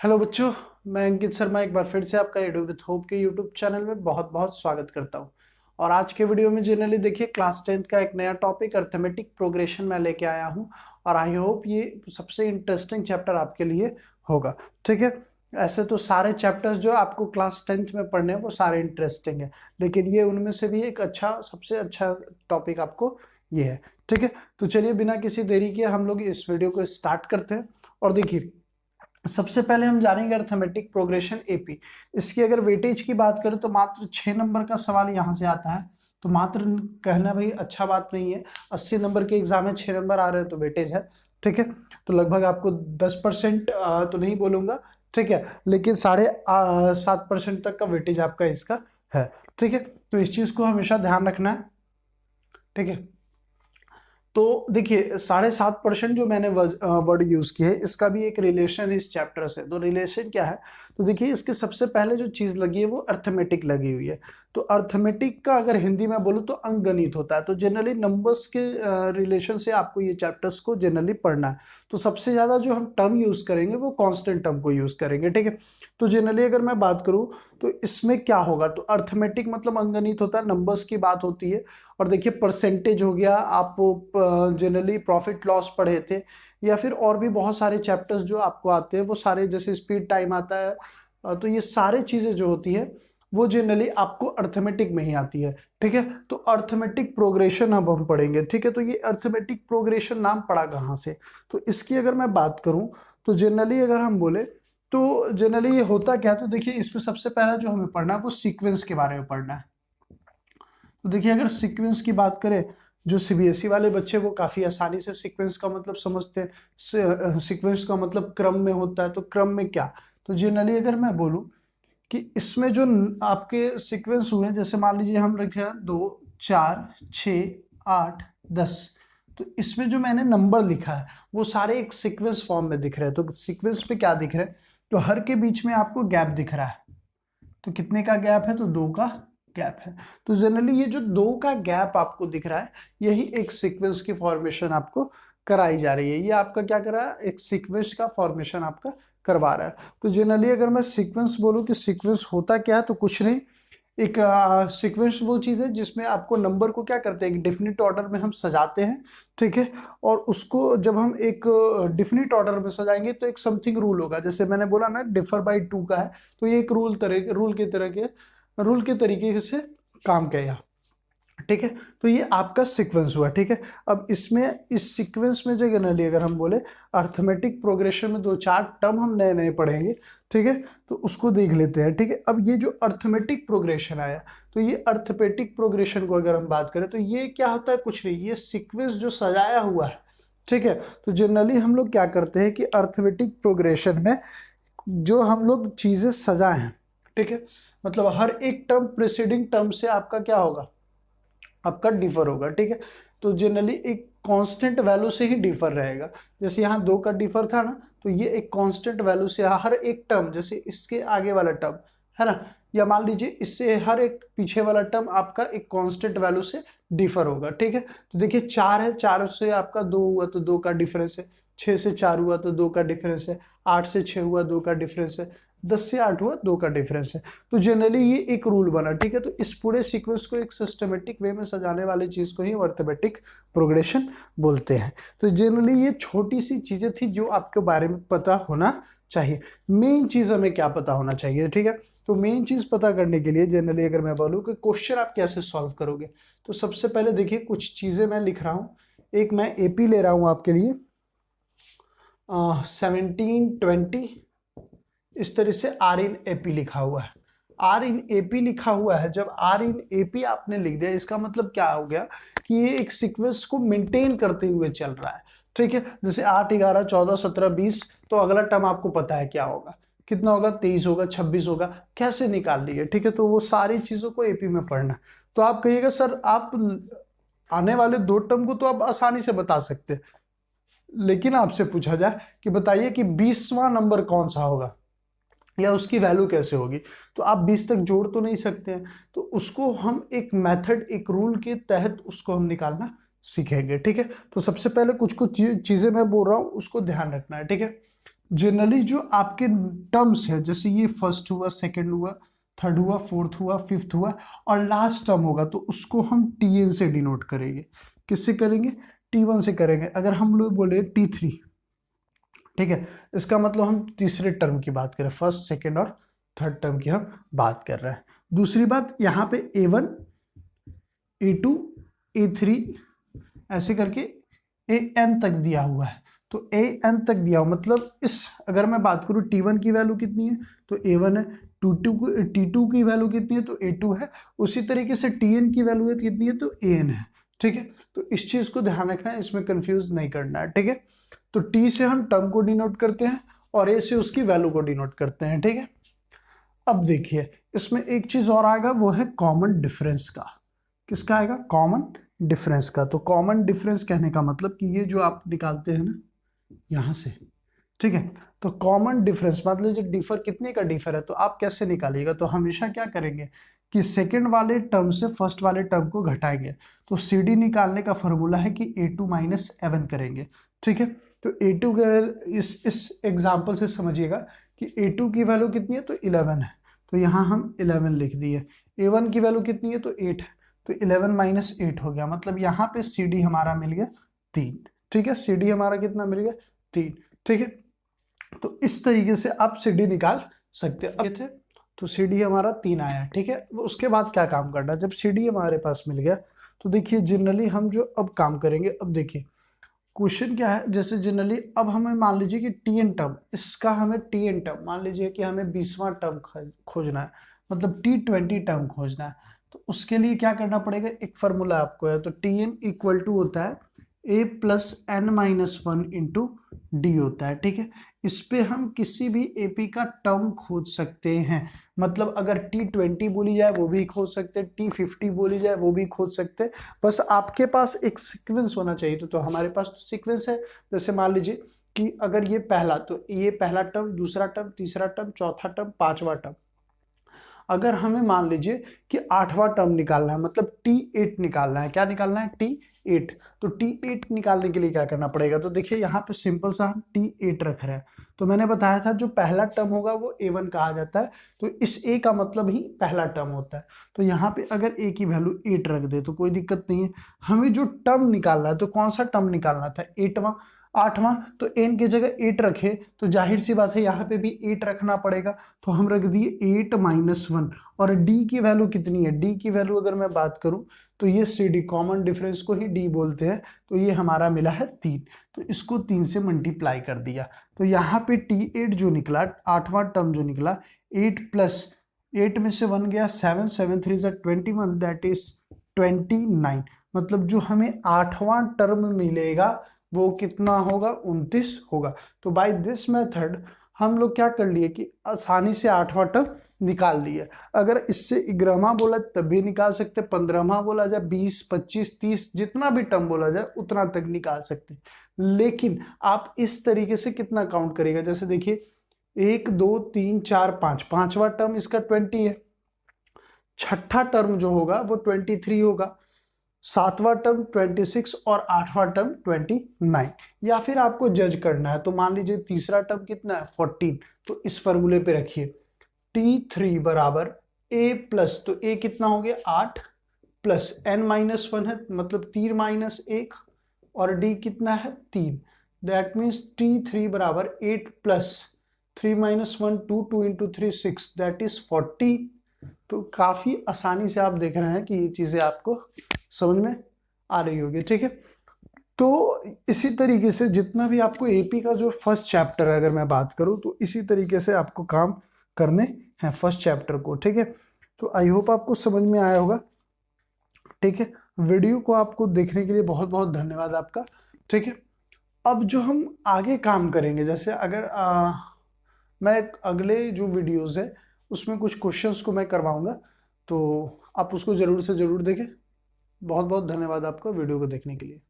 Hello बच्चों, मैं अंकित शर्मा एक बार फिर से आपका एडू विथ होप के यूट्यूब चैनल में बहुत बहुत स्वागत करता हूं। और आज के वीडियो में जनरली देखिए क्लास 10th का एक नया टॉपिक अर्थमेटिक प्रोग्रेशन में लेके आया हूं। और आई होप ये सबसे इंटरेस्टिंग चैप्टर आपके लिए होगा। ठीक है, ऐसे तो सारे चैप्टर्स जो आपको क्लास 10th में पढ़ने हैं वो सारे इंटरेस्टिंग है, लेकिन ये उनमें से भी एक सबसे अच्छा टॉपिक आपको ये है। ठीक है, तो चलिए बिना किसी देरी के हम लोग इस वीडियो को स्टार्ट करते हैं। और देखिए, सबसे पहले हम जानेंगे अर्थमेटिक प्रोग्रेशन एपी। इसकी अगर वेटेज की बात करें तो मात्र 6 नंबर का सवाल यहां से आता है। तो मात्र कहना भाई अच्छा बात नहीं है, 80 नंबर के एग्जाम में 6 नंबर आ रहे हैं तो वेटेज है। ठीक है, तो लगभग आपको 10% तो नहीं बोलूंगा, ठीक है, लेकिन 7.5% तक का वेटेज आपका इसका है। ठीक है, तो इस चीज को हमेशा ध्यान रखना है। ठीक है, तो देखिए 7.5% जो मैंने वर्ड यूज किया है इसका भी एक रिलेशन इस चैप्टर से। तो रिलेशन क्या है, तो देखिए इसके सबसे पहले जो चीज लगी है वो अर्थमेटिक लगी हुई है। तो अर्थमेटिक का अगर हिंदी में बोलूं तो अंकगणित होता है। तो जनरली नंबर्स के रिलेशन से आपको ये चैप्टर्स को जनरली पढ़ना है। तो सबसे ज्यादा जो हम टर्म यूज करेंगे वो कांस्टेंट टर्म को यूज करेंगे। ठीक है, तो जनरली अगर मैं बात करूं तो इसमें क्या होगा, तो अर्थमेटिक मतलब अंकगणित होता है, नंबर्स की बात होती है। और देखिए परसेंटेज हो गया, आप जनरली प्रॉफिट लॉस पढ़े थे, या फिर और भी बहुत सारे चैप्टर्स जो आपको आते हैं वो सारे, जैसे स्पीड टाइम आता है। तो ये सारे चीजें जो होती है वो जनरली आपको अर्थमेटिक में ही आती है। ठीक है, तो अर्थमेटिक प्रोग्रेशन अब हम पढ़ेंगे। ठीक है, तो ये अर्थमेटिक प्रोग्रेशन नाम पड़ा कहाँ से, तो इसकी अगर मैं बात करूं तो जनरली अगर हम बोले तो जनरली ये होता क्या है, तो देखिए इसमें सबसे पहला जो हमें पढ़ना है वो सीक्वेंस के बारे में पढ़ना है। तो देखिए अगर सीक्वेंस की बात करें, जो सीबीएसई वाले बच्चे वो काफी आसानी से सीक्वेंस का मतलब समझते हैं। सीक्वेंस का मतलब क्रम में होता है। तो क्रम में क्या, तो जनरली अगर मैं बोलूं कि इसमें जो आपके सीक्वेंस हुए, जैसे मान लीजिए हम रखे हैं 2 4 6 8 10, तो इसमें जो मैंने नंबर लिखा है वो सारे एक सीक्वेंस फॉर्म में दिख रहे हैं। तो सीक्वेंस पे क्या दिख रहा है, तो हर के बीच में आपको गैप दिख रहा है। तो कितने का गैप है, तो 2 का गैप है। तो जनरली ये जो 2 का गैप आपको दिख रहा है यही एक सीक्वेंस की फॉर्मेशन आपको कराई जा रही है। ये आपका क्या कर रहा है, एक सीक्वेंस का फॉर्मेशन आपका करवा रहा है। तो जनरली अगर मैं सीक्वेंस बोलूं कि सीक्वेंस होता क्या है, तो कुछ नहीं, एक सीक्वेंस वो चीज़ है जिसमें आपको नंबर को क्या करते हैं, एक डिफिनिट ऑर्डर में हम सजाते हैं। ठीक है, और उसको जब हम एक डिफिनिट ऑर्डर में सजाएंगे तो एक समथिंग रूल होगा। जैसे मैंने बोला ना डिफर बाई 2 का है, तो ये एक रूल के तरीके से काम किया। ठीक है, तो ये आपका सीक्वेंस हुआ। ठीक है, अब इसमें इस सीक्वेंस में जो जनरली अगर हम बोले अर्थमेटिक प्रोग्रेशन में 2-4 टर्म हम नए नए पढ़ेंगे। ठीक है, तो उसको देख लेते हैं। ठीक है, अब ये जो अर्थमेटिक प्रोग्रेशन आया, तो ये अर्थमेटिक प्रोग्रेशन को अगर हम बात करें तो ये क्या होता है, कुछ नहीं, ये सीक्वेंस जो सजाया हुआ है। ठीक है, तो जनरली हम लोग क्या करते हैं कि अर्थमेटिक प्रोग्रेशन में जो हम लोग चीजें सजाए हैं, ठीक है, मतलब हर एक टर्म प्रीसीडिंग टर्म से आपका क्या होगा, आपका डिफर होगा। ठीक है, तो जनरली एक कांस्टेंट वैल्यू से ही डिफर रहेगा। जैसे यहाँ 2 का डिफर था ना, तो ये एक कांस्टेंट वैल्यू से हर एक टर्म, जैसे इसके आगे वाला टर्म है ना, या मान लीजिए इससे हर एक पीछे वाला टर्म आपका एक कांस्टेंट वैल्यू से डिफर होगा। ठीक है, तो देखिए 4 है, 4 से आपका 2 हुआ तो 2 का डिफरेंस है, 6 से 4 हुआ तो 2 का डिफरेंस है, 8 से 6 हुआ 2 का डिफरेंस है, 10 से 8 हुआ 2 का डिफरेंस है। तो जनरली ये एक रूल बना। ठीक है, तो इस पूरे सीक्वेंस को एक सिस्टमेटिक वे में सजाने वाली चीज को ही अर्थमेटिक प्रोग्रेशन बोलते हैं। तो जनरली ये छोटी सी चीजें थी जो आपके बारे में पता होना चाहिए। मेन चीज हमें क्या पता होना चाहिए, ठीक है, तो मेन चीज पता करने के लिए जनरली अगर मैं बोलूँ कि क्वेश्चन आप कैसे सॉल्व करोगे, तो सबसे पहले देखिए कुछ चीजें मैं लिख रहा हूँ। एक मैं एपी ले रहा हूँ आपके लिए 1720, इस तरह से आर इन एपी लिखा हुआ है। आर इन एपी लिखा हुआ है, जब आर इन एपी आपने लिख दिया इसका मतलब क्या हो गया कि ये एक सीक्वेंस को मेंटेन करते हुए चल रहा है। ठीक है, जैसे 8 11 14 17 20, तो अगला टर्म आपको पता है क्या होगा, कितना होगा, 23 होगा, 26 होगा, कैसे निकाल लिए। ठीक है, तो वो सारी चीजों को एपी में पढ़ना। तो आप कहिएगा सर आप आने वाले 2 टर्म को तो आप आसानी से बता सकते हैं, लेकिन आपसे पूछा जाए कि बताइए कि 20वां नंबर कौन सा होगा या उसकी वैल्यू कैसे होगी, तो आप 20 तक जोड़ तो नहीं सकते हैं। तो उसको हम एक मेथड, एक रूल के तहत उसको हम निकालना सीखेंगे। ठीक है, तो सबसे पहले कुछ कुछ चीजें मैं बोल रहा हूं उसको ध्यान रखना है। ठीक है, जनरली जो आपके टर्म्स है, जैसे ये फर्स्ट हुआ, सेकंड हुआ, थर्ड हुआ, फोर्थ हुआ, फिफ्थ हुआ और लास्ट टर्म होगा, तो उसको हम Tn से डिनोट करेंगे। किससे करेंगे? T1 से करेंगे। अगर हम लोग बोले T3, ठीक है, इसका मतलब हम तीसरे टर्म की बात करें, फर्स्ट सेकेंड और थर्ड टर्म की हम बात कर रहे हैं। दूसरी बात, यहाँ पे A1, A2, A3 ऐसे करके AN तक दिया हुआ है। तो AN तक दिया हुआ मतलब इस, अगर मैं बात करूँ T1 की वैल्यू कितनी है तो A1 है, T2 की वैल्यू कितनी है तो A2 है, उसी तरीके से Tn की वैल्यू कितनी है तो An है। ठीक है, तो इस चीज को ध्यान रखना है, इसमें कंफ्यूज नहीं करना है। ठीक है, तो T से हम टर्म को डिनोट करते हैं और A से उसकी वैल्यू को डिनोट करते हैं। ठीक है, अब देखिए इसमें एक चीज और आएगा, वो है कॉमन डिफरेंस का। किसका आएगा? कॉमन डिफरेंस का। तो कॉमन डिफरेंस कहने का मतलब कि ये जो आप निकालते हैं ना यहां से, ठीक है, तो कॉमन डिफरेंस मतलब जो डिफर कितने का डिफर है, तो आप कैसे निकालिएगा? तो हमेशा क्या करेंगे कि सेकंड वाले टर्म से फर्स्ट वाले टर्म को घटाएंगे। तो CD निकालने का फॉर्मूला है कि A2 माइनस A1 करेंगे। ठीक है, तो A2 का इस एग्जाम्पल से समझिएगा कि A2 की वैल्यू कितनी है तो 11 है, तो यहाँ हम 11 लिख दिए। A1 की वैल्यू कितनी है तो 8 है, तो 11 माइनस 8 हो गया, मतलब यहाँ पे CD हमारा मिल गया 3। ठीक है, CD हमारा कितना मिल गया? 3। ठीक है, तो इस तरीके से आप CD निकाल सकते हैं। अब थे तो CD हमारा 3 आया। ठीक है, उसके बाद क्या काम करना है? जब CD हमारे पास मिल गया तो देखिए जनरली हम जो अब काम करेंगे, अब देखिए क्वेश्चन क्या है, जैसे जनरली अब हमें मान लीजिए कि Tn टर्म, इसका हमें Tn टर्म मान लीजिए कि हमें 20वां टर्म खोजना है, मतलब T20 टर्म खोजना है। तो उसके लिए क्या करना पड़ेगा? एक फॉर्मूला आपको है, तो Tn इक्वल टू होता है A plus N minus 1 into D होता है। ठीक है, इस पे हम किसी भी AP का टर्म खोज सकते हैं, मतलब अगर T20 बोली जाए वो भी खोज सकते हैं, T50 बोली जाए वो भी खोज सकते हैं, बस आपके पास एक सीक्वेंस होना चाहिए। तो हमारे पास तो सीक्वेंस है, जैसे मान लीजिए कि अगर ये पहला, तो ये पहला टर्म, दूसरा टर्म, तीसरा टर्म, चौथा टर्म, पांचवा टर्म। अगर हमें मान लीजिए कि 8वां टर्म निकालना है, मतलब T8 निकालना है, क्या निकालना है? T8। तो T8 निकालने के लिए क्या करना पड़ेगा? तो देखिए यहाँ पे सिंपल सा हम T8 रख रहे हैं। तो मैंने बताया था जो पहला टर्म होगा वो A1 कहा जाता है, तो इस A का मतलब ही पहला टर्म होता है। तो यहाँ पे अगर A की वैल्यू 8 रख दे तो कोई दिक्कत नहीं है। हमें जो टर्म निकालना है, तो कौन सा टर्म निकालना था? 8वां। 8वां, तो n की जगह 8 रखे तो जाहिर सी बात है यहाँ पे भी 8 रखना पड़ेगा, तो हम रख दिए 8 माइनस 1। और d की वैल्यू कितनी है? d की वैल्यू अगर मैं बात करूं तो ये CD, कॉमन डिफरेंस को ही d बोलते हैं, तो ये हमारा मिला है 3। तो इसको 3 से मल्टीप्लाई कर दिया, तो यहाँ पे T8 जो निकला, 8वां टर्म जो निकला, 8 प्लस 8 में से 1 गया 7, 7 3 21, दैट इज 29। मतलब जो हमें 8वां टर्म मिलेगा वो कितना होगा? 29 होगा। तो बाय दिस मेथड हम लोग क्या कर लिए कि आसानी से 8वां टर्म निकाल लिए। अगर इससे 11वां बोला तब भी निकाल सकते, 15वां बोला जाए, 20, 25, 30 जितना भी टर्म बोला जाए उतना तक निकाल सकते। लेकिन आप इस तरीके से कितना काउंट करेगा? जैसे देखिए 1 2 3 4 5, पांचवा टर्म इसका 20 है, छठा टर्म जो होगा वो 23 होगा, सातवां टर्म 26 और आठवां टर्म 29। या फिर आपको जज करना है तो मान लीजिए तीसरा टर्म कितना है? 14। तो इस फॉर्मूले पे रखिए T3 बराबर A प्लस, तो A कितना हो गया? 8 प्लस N माइनस 1 है, मतलब 3 माइनस 1, और D कितना है? 3। दैट मीन्स T3 बराबर 8 plus 3 minus 1 2, 2 into 3 6, that is 40। तो काफी आसानी से आप देख रहे हैं कि ये चीजें आपको समझ में आ रही होगी। ठीक है, तो इसी तरीके से जितना भी आपको AP का जो फर्स्ट चैप्टर है, अगर मैं बात करूं तो इसी तरीके से आपको काम करने हैं फर्स्ट चैप्टर को। ठीक है, तो आई होप आपको समझ में आया होगा। ठीक है, वीडियो को आपको देखने के लिए बहुत बहुत धन्यवाद आपका। ठीक है, अब जो हम आगे काम करेंगे, जैसे अगर मैं अगले जो वीडियोस है उसमें कुछ क्वेश्चंस को मैं करवाऊंगा, तो आप उसको जरूर से जरूर देखें। बहुत बहुत धन्यवाद आपका वीडियो को देखने के लिए।